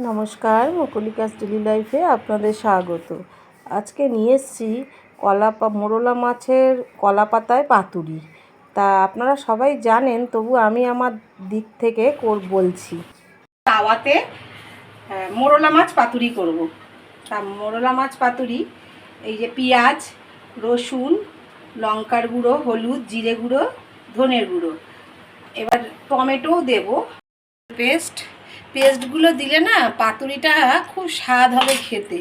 নমস্কার, মুকুলিকাস ডেলি লাইফে আপনাদের স্বাগত। আজকে নিয়ে এসেছি মোরলা মাছের কলা পাতায় পাতুরি। তা আপনারা সবাই জানেন, তবু আমি আমার দিক থেকে বলছি। তাওয়াতে মোরলা মাছ পাতুরি করব। তা মোরলা মাছ পাতুরি, এই যে পেঁয়াজ, রসুন, লঙ্কার গুঁড়ো, হলুদ, জিরে গুঁড়ো, ধনের গুঁড়ো, এবার টমেটোও দেব। পেস্টগুলো দিলে না পাতুরিটা খুব স্বাদ হবে খেতে।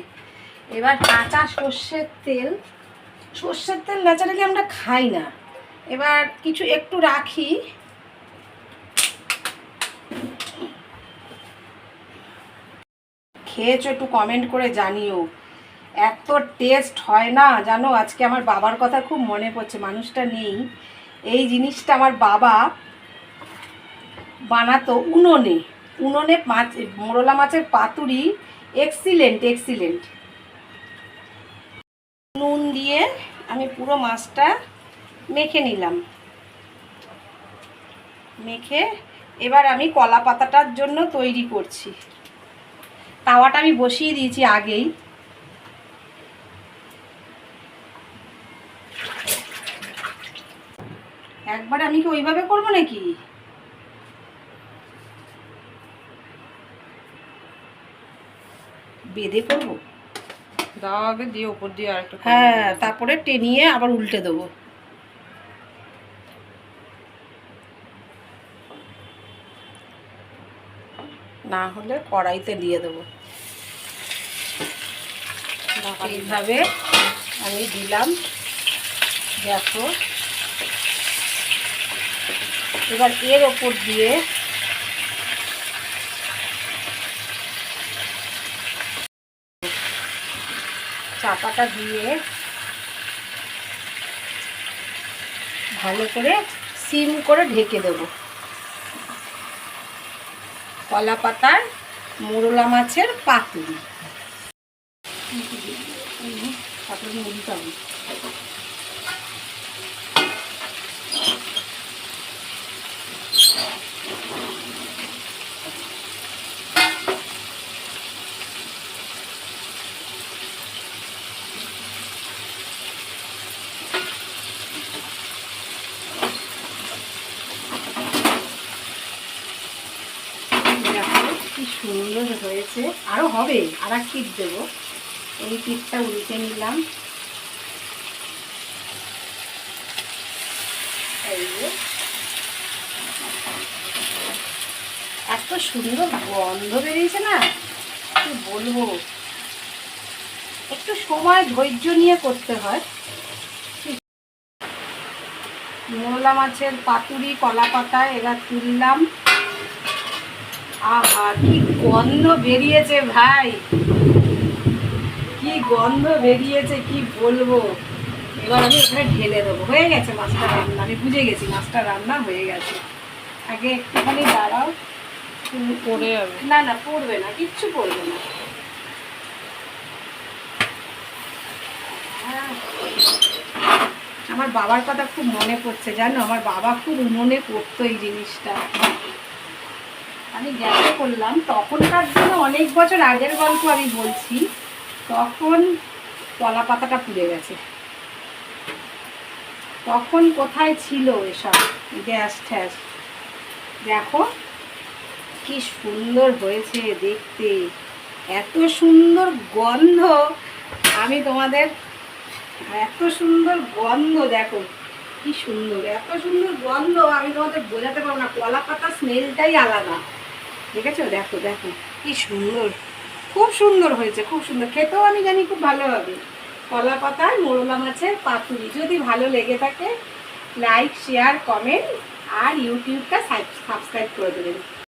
এবার কাঁচা সর্ষের তেল ন্যাচারালি আমরা খাই না, এবার কিছু একটু রাখি। খেয়েছো একটু কমেন্ট করে জানিও, এত টেস্ট হয় না জানো। আজকে আমার বাবার কথা খুব মনে পড়ছে, মানুষটা নেই। এই জিনিসটা আমার বাবা বানাতো উনুনে মাছ, মোরলা মাছের পাতুরি এক্সিলেন্ট। নুন দিয়ে আমি পুরো মাছটা মেখে নিলাম। মেখে এবার আমি কলা পাতাটার জন্য তৈরি করছি। তাওয়াটা আমি বসিয়ে দিয়েছি আগেই। একবার আমি কি ওইভাবে করবো নাকি? বেঁধে করবো, দাও আগে দিয়ে উপর দিয়ে আরেকটা, হ্যাঁ, তারপরে টেনিয়ে আবার উল্টে দেবো। না হলে কড়াইতে দিয়ে দেবো। এইভাবে আমি দিলাম, দেখো। এবার এর ওপর দিয়ে চাপাটা দিয়ে ভালো করে সিম করে ঢেকে দেব। কলা পাতার মোরলা মাছের পাতুরি। কি সুন্দর হয়েছে, আরো হবে। আর এক পিঠ দেবো। এই পিঠটা উল্টে নিলাম। এত সুন্দর গন্ধ বেরিয়েছে না, কি বলবো। একটু সময় ধৈর্য নিয়ে করতে হয়। মোরলা মাছের পাতুরি কলা পাতায় এবার তুললাম। আহা, কি গন্ধ বেরিয়েছে ভাই, কি গন্ধ বেরিয়েছে, কি বলবো। এবার আমি এখানে ঢেলে দেবো। হয়ে গেছে মাছটা রান্না, আমি বুঝে গেছি মাছটা রান্না হয়ে গেছে। আগে একটুখানি দাঁড়াও, পড়ে যাবে। না না, পড়বে না, কিচ্ছু পড়বে না। আমার বাবার কথা খুব মনে পড়ছে জানো, আমার বাবা খুব উনুনে করতো এই জিনিসটা। আমি গ্যাসে করলাম, তখনকার জন্য অনেক বছর আগের গল্প আমি বলছি। তখন কলা পাতাটা পুড়ে গেছে। তখন কোথায় ছিল এসব গ্যাস ট্যাস। দেখো কি সুন্দর হয়েছে দেখতে, এত সুন্দর গন্ধ। আমি তোমাদের, এত সুন্দর গন্ধ, দেখো কি সুন্দর, এত সুন্দর গন্ধ আমি তোমাদের বোঝাতে পারবো না। কলা পাতা স্মেলটাই আলাদা, দেখেছো? দেখো দেখো কি সুন্দর, খুব সুন্দর হয়েছে, খুব সুন্দর। খেতেও আমি জানি খুব ভালো হবে। কলা পাতায় মোরলা মাছের পাতুরি যদি ভালো লেগে থাকে, লাইক, শেয়ার, কমেন্ট আর ইউটিউবটা সাবস্ক্রাইব করে দেবেন।